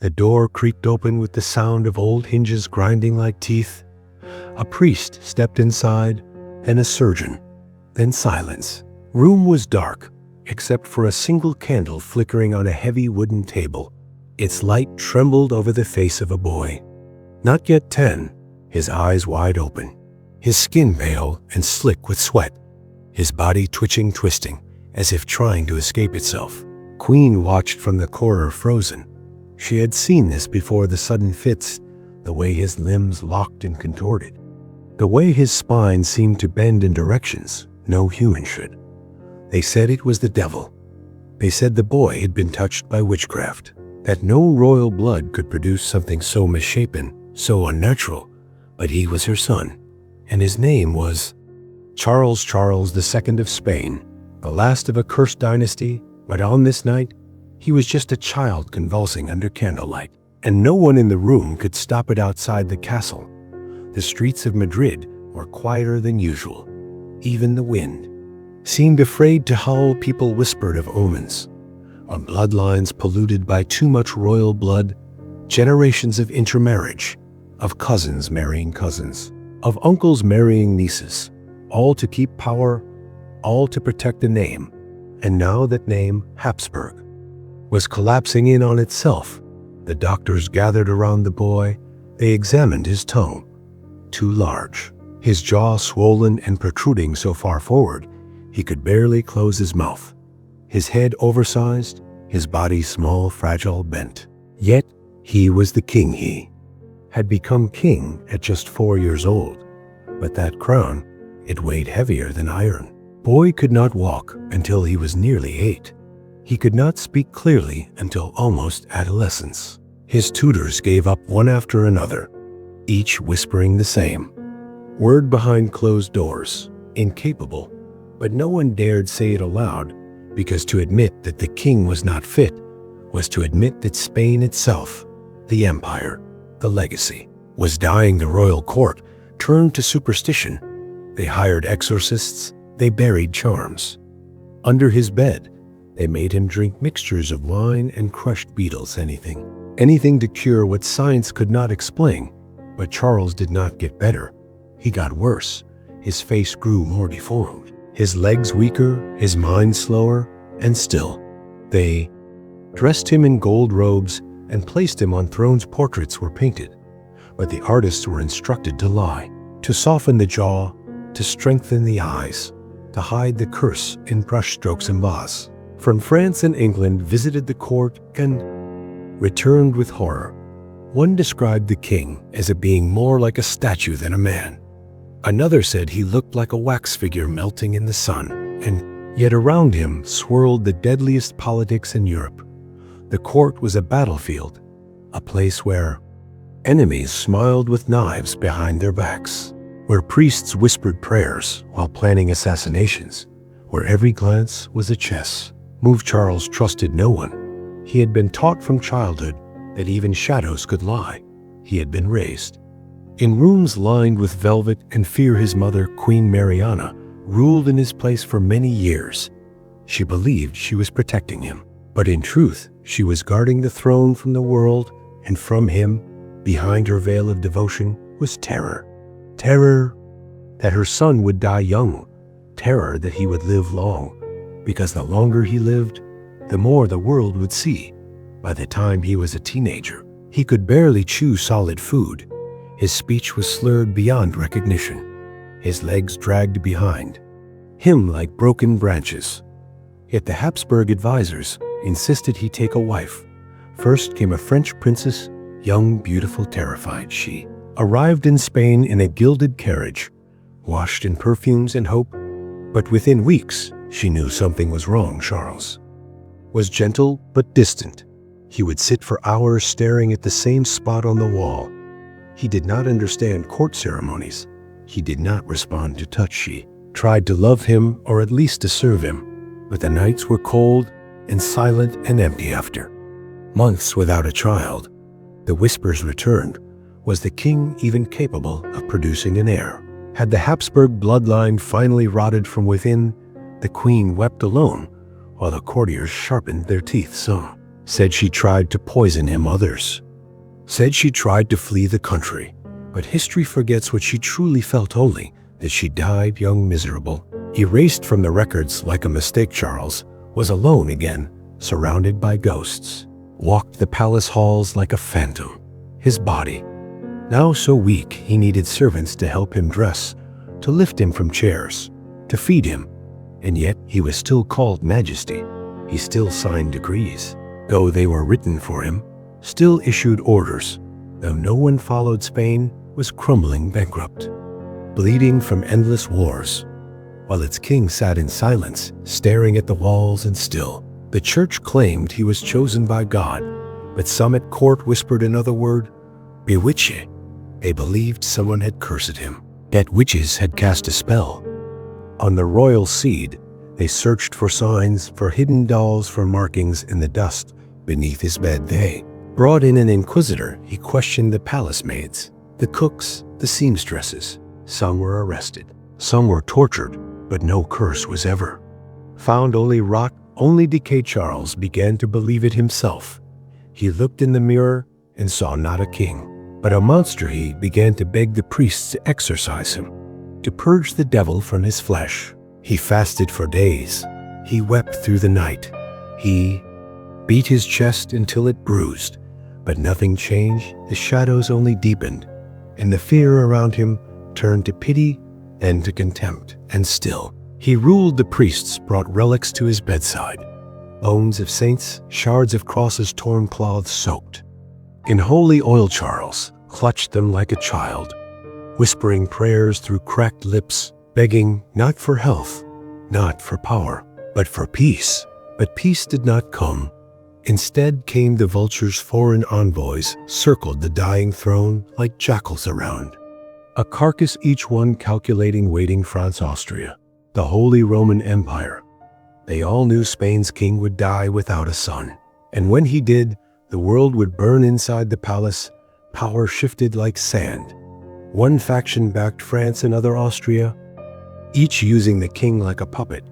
The door creaked open with the sound of old hinges grinding like teeth. A priest stepped inside, then a surgeon, then silence. Room was dark, except for a single candle flickering on a heavy wooden table. Its light trembled over the face of a boy. Not yet 10, his eyes wide open, his skin pale and slick with sweat, his body twitching, twisting, as if trying to escape itself. Queen watched from the corner, frozen. She had seen this before, the sudden fits, the way his limbs locked and contorted, the way his spine seemed to bend in directions no human should. They said it was the devil. They said the boy had been touched by witchcraft, that no royal blood could produce something so misshapen, so unnatural, but he was her son, and his name was Charles II of Spain, the last of a cursed dynasty, but on this night, he was just a child convulsing under candlelight, and no one in the room could stop it outside the castle. The streets of Madrid were quieter than usual. Even the wind seemed afraid to howl. People whispered of omens, of bloodlines polluted by too much royal blood, generations of intermarriage, of cousins marrying cousins, of uncles marrying nieces, all to keep power, all to protect a name. And now that name, Habsburg, was collapsing in on itself. The doctors gathered around the boy. They examined his tongue. Too large, his jaw swollen and protruding so far forward, he could barely close his mouth. His head oversized, his body small, fragile, bent. Yet he was the king. He had become king at just 4 years old. But that crown, it weighed heavier than iron. Boy could not walk until he was nearly 8. He could not speak clearly until almost adolescence. His tutors gave up one after another, each whispering the same word behind closed doors, incapable, but no one dared say it aloud, because to admit that the king was not fit was to admit that Spain itself, the empire, the legacy, was dying. The royal court turned to superstition. They hired exorcists. They buried charms. Under his bed, they made him drink mixtures of wine and crushed beetles, anything to cure what science could not explain. But Charles did not get better. He got worse. His face grew more deformed, his legs weaker, his mind slower, and still. They dressed him in gold robes and placed him on thrones. Portraits were painted, but the artists were instructed to lie, to soften the jaw, to strengthen the eyes, to hide the curse in brushstrokes embossed. From France and England visited the court and returned with horror. One described the king as a being more like a statue than a man. Another said he looked like a wax figure melting in the sun, and yet around him swirled the deadliest politics in Europe. The court was a battlefield, a place where enemies smiled with knives behind their backs, where priests whispered prayers while planning assassinations, where every glance was a chess move. Charles trusted no one. He had been taught from childhood that even shadows could lie. He had been raised in rooms lined with velvet, and fear. His mother, Queen Mariana, ruled in his place for many years. She believed she was protecting him, but in truth, she was guarding the throne from the world, and from him, behind her veil of devotion, was terror. Terror that her son would die young, terror that he would live long, because the longer he lived, the more the world would see. By the time he was a teenager, he could barely chew solid food. His speech was slurred beyond recognition. His legs dragged behind him like broken branches. Yet the Habsburg advisors insisted he take a wife. First came a French princess, young, beautiful, terrified. She arrived in Spain in a gilded carriage, washed in perfumes and hope, but within weeks she knew something was wrong. Charles was gentle but distant. He would sit for hours staring at the same spot on the wall. He did not understand court ceremonies. He did not respond to touch. She tried to love him, or at least to serve him, but the nights were cold and silent and empty. After months without a child, the whispers returned. Was the king even capable of producing an heir? Had the Habsburg bloodline finally rotted from within? The queen wept alone, while the courtiers sharpened their teeth. So said she tried to poison him. Others said she tried to flee the country. But history forgets what she truly felt, only that she died young, miserable, erased from the records like a mistake. Charles was alone again, surrounded by ghosts, walked the palace halls like a phantom. His body, now so weak he needed servants to help him dress, to lift him from chairs, to feed him. And yet he was still called Majesty. He still signed decrees, though they were written for him, still issued orders, though no one followed. Spain was crumbling bankrupt, bleeding from endless wars, while its king sat in silence, staring at the walls. And still, the church claimed he was chosen by God, but some at court whispered another word, Bewitched. They believed someone had cursed him, that witches had cast a spell on the royal seed. They searched for signs, for hidden dolls, for markings in the dust beneath his bed. They brought in an inquisitor. He questioned the palace maids, the cooks, the seamstresses. Some were arrested, some were tortured, but no curse was ever found, only rot, only decay. Charles began to believe it himself. He looked in the mirror and saw not a king, but a monster. He began to beg the priests to exorcise him, to purge the devil from his flesh. He fasted for days. He wept through the night. He beat his chest until it bruised, but nothing changed. The shadows only deepened, and the fear around him turned to pity and to contempt. And still, he ruled. The priests brought relics to his bedside, bones of saints, shards of crosses, torn cloths soaked in holy oil. Charles clutched them like a child, whispering prayers through cracked lips, begging not for health, not for power, but for peace. But peace did not come. Instead came the vultures. Foreign envoys circled the dying throne like jackals around a carcass, each one calculating, waiting. France, Austria, the Holy Roman Empire. They all knew Spain's king would die without a son, and when he did, the world would burn inside the palace. Power shifted like sand. One faction backed France, another Austria, each using the king like a puppet,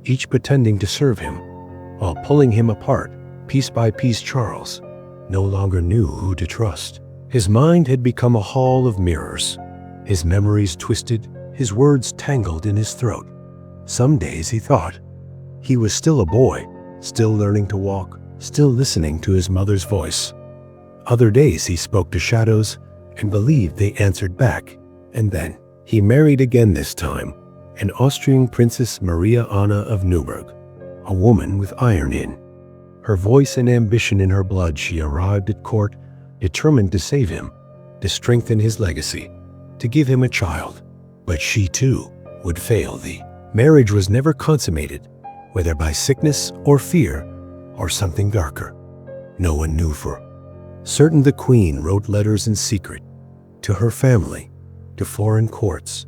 each pretending to serve him, while pulling him apart, piece by piece. Charles no longer knew who to trust. His mind had become a hall of mirrors, his memories twisted, his words tangled in his throat. Some days he thought he was still a boy, still learning to walk, still listening to his mother's voice. Other days he spoke to shadows and believed they answered back. And then he married again, this time an Austrian princess, Maria Anna of Newburgh, a woman with iron in her voice and ambition in her blood. She arrived at court, determined to save him, to strengthen his legacy, to give him a child. But she too would fail. The marriage was never consummated, whether by sickness or fear or something darker. No one knew for certain. The queen wrote letters in secret to her family, to foreign courts,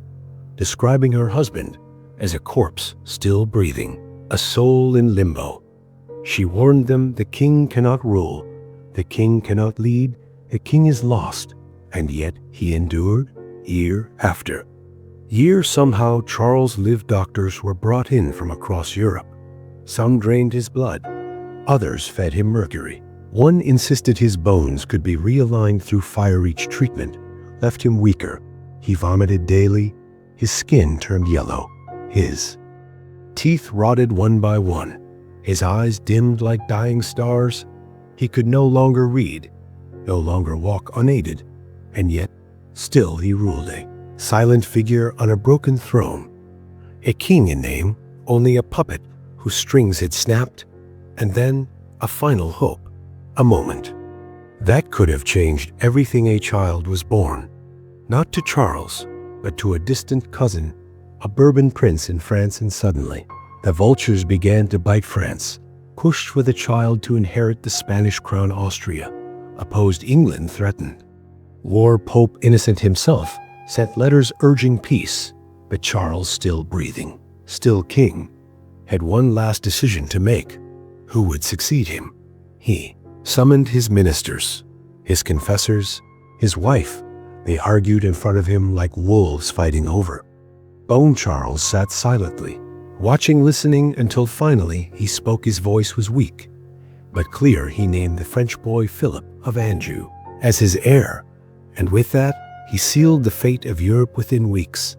describing her husband as a corpse still breathing, a soul in limbo. She warned them, the king cannot rule, the king cannot lead, the king is lost. And yet he endured year after year. Somehow Charles lived. Doctors were brought in from across Europe. Some drained his blood, others fed him mercury. One insisted his bones could be realigned through fire. Each treatment left him weaker. He vomited daily. His skin turned yellow. His teeth rotted one by one. His eyes dimmed like dying stars. He could no longer read, no longer walk unaided. And yet, still he ruled, a silent figure on a broken throne. A king in name, only a puppet whose strings had snapped. And then a final hope. A moment that could have changed everything. A child was born, not to Charles, but to a distant cousin, a Bourbon prince in France. And suddenly, the vultures began to bite. France pushed for the child to inherit the Spanish crown. Austria opposed. England threatened war. Pope Innocent himself sent letters urging peace. But Charles, still breathing, still king, had one last decision to make. Who would succeed him? He summoned his ministers, his confessors, his wife. They argued in front of him like wolves fighting over bone. Charles sat silently, watching, listening, until finally he spoke. His voice was weak, but clear, he named the French boy Philip of Anjou as his heir, and with that, he sealed the fate of Europe within weeks.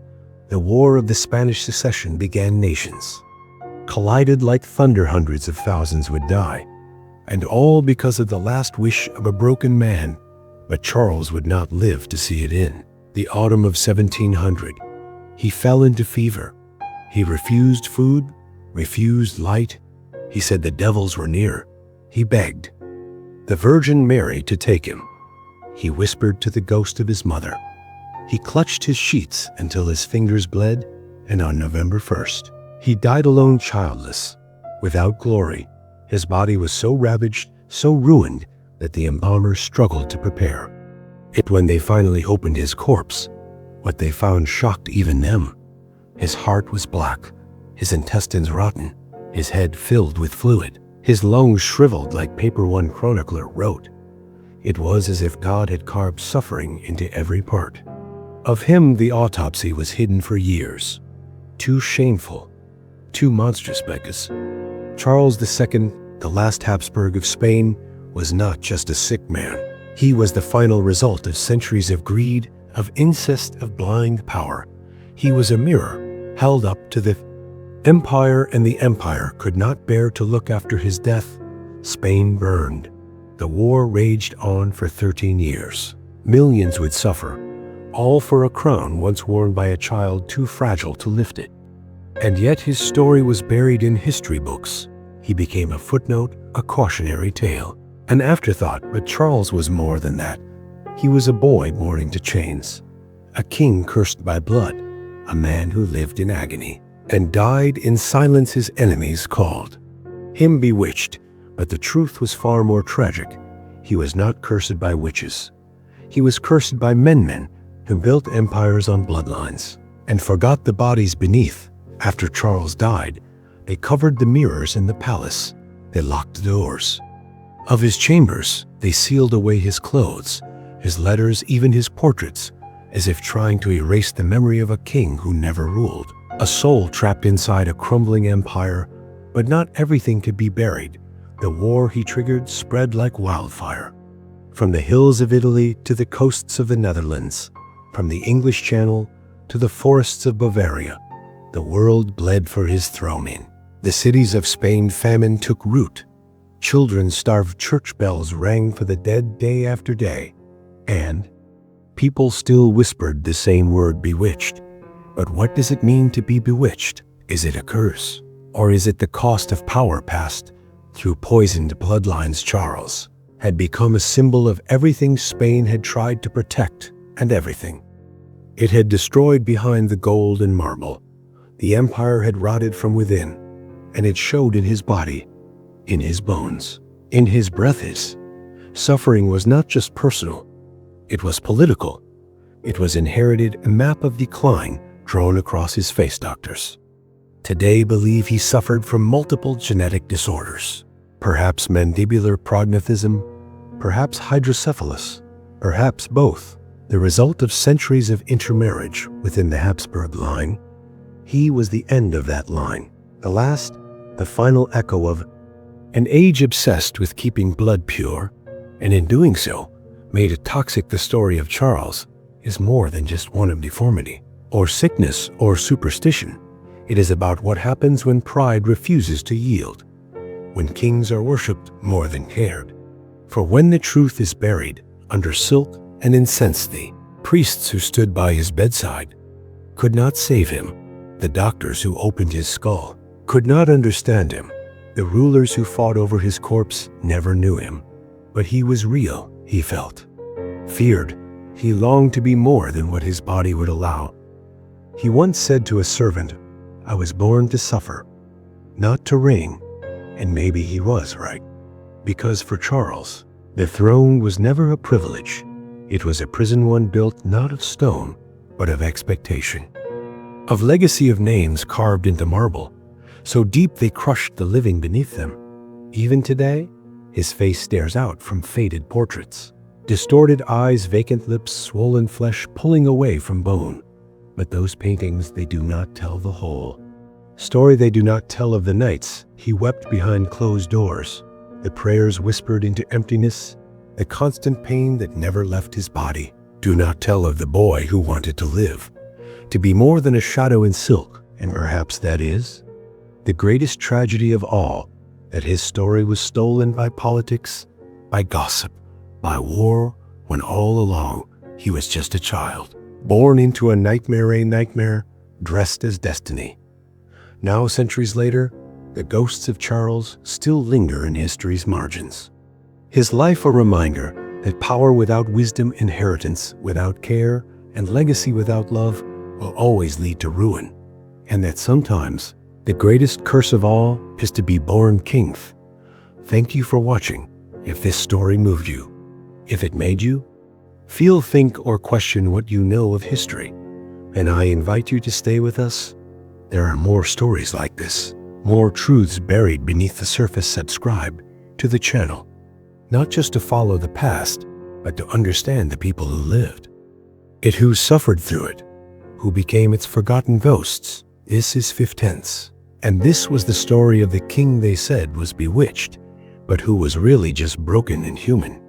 The War of the Spanish Succession began. Nations collided like thunder. Hundreds of thousands would die, and all because of the last wish of a broken man. But Charles would not live to see it in. The autumn of 1700, he fell into fever. He refused food, refused light. He said the devils were near. He begged the Virgin Mary to take him. He whispered to the ghost of his mother. He clutched his sheets until his fingers bled, and on November 1st, he died alone, childless, without glory. His body was so ravaged, so ruined, that the embalmers struggled to prepare it. When they finally opened his corpse, what they found shocked even them. His heart was black, his intestines rotten, his head filled with fluid, his lungs shriveled like paper. One chronicler wrote, "It was as if God had carved suffering into every part." Of him, the autopsy was hidden for years. Too shameful, too monstrous, because Charles II, the last Habsburg of Spain, was not just a sick man. He was the final result of centuries of greed, of incest, of blind power. He was a mirror held up to the empire, and the empire could not bear to look after his death. Spain burned. The war raged on for 13 years. Millions would suffer, all for a crown once worn by a child too fragile to lift it. And yet his story was buried in history books. He became a footnote, a cautionary tale, an afterthought. But Charles was more than that. He was a boy born into chains, a king cursed by blood, a man who lived in agony and died in silence. His enemies called him bewitched, but the truth was far more tragic. He was not cursed by witches. He was cursed by men who built empires on bloodlines and forgot the bodies beneath. After Charles died, they covered the mirrors in the palace. They locked the doors of his chambers. They sealed away his clothes, his letters, even his portraits, as if trying to erase the memory of a king who never ruled. A soul trapped inside a crumbling empire, but not everything could be buried. The war he triggered spread like wildfire. From the hills of Italy to the coasts of the Netherlands, from the English Channel to the forests of Bavaria, the world bled for his throne. In the cities of Spain, famine took root. Children starved, church bells rang for the dead day after day, and people still whispered the same word, bewitched. But what does it mean to be bewitched? Is it a curse? Or is it the cost of power passed through poisoned bloodlines? Charles had become a symbol of everything Spain had tried to protect and everything it had destroyed behind the gold and marble. The empire had rotted from within, and it showed in his body, in his bones, in his breath. His suffering was not just personal, it was political. It was inherited, a map of decline drawn across his face. Doctors today believe he suffered from multiple genetic disorders, perhaps mandibular prognathism, perhaps hydrocephalus, perhaps both, the result of centuries of intermarriage within the Habsburg line. He was the end of that line, the final echo of an age obsessed with keeping blood pure, and in doing so, made it toxic. The story of Charles is more than just one of deformity, or sickness, or superstition. It is about what happens when pride refuses to yield, when kings are worshipped more than cared. For when the truth is buried under silk and incense, the priests who stood by his bedside could not save him. The doctors who opened his skull could not understand him. The rulers who fought over his corpse never knew him. But he was real, he felt, feared. He longed to be more than what his body would allow. He once said to a servant, "I was born to suffer, not to reign." And maybe he was right. Because for Charles, the throne was never a privilege. It was a prison, one built not of stone, but of expectation, of legacy, of names carved into marble, so deep they crushed the living beneath them. Even today, his face stares out from faded portraits, distorted eyes, vacant lips, swollen flesh pulling away from bone. But those paintings, they do not tell the whole story. They do not tell of the nights he wept behind closed doors, the prayers whispered into emptiness, the constant pain that never left his body. Do not tell of the boy who wanted to live, to be more than a shadow in silk, and perhaps that is the greatest tragedy of all, that his story was stolen by politics, by gossip, by war, when all along he was just a child, born into a nightmare, dressed as destiny. Now, centuries later, the ghosts of Charles still linger in history's margins. His life a reminder that power without wisdom, inheritance without care, and legacy without love will always lead to ruin, and that sometimes the greatest curse of all is to be born king. Thank you for watching. If this story moved you, if it made you, feel, think, or question what you know of history, and I invite you to stay with us. There are more stories like this, more truths buried beneath the surface. Subscribe to the channel, not just to follow the past, but to understand the people who lived it, who suffered through it, who became its forgotten ghosts. This is Fifth Tense, and this was the story of the king they said was bewitched, but who was really just broken and human.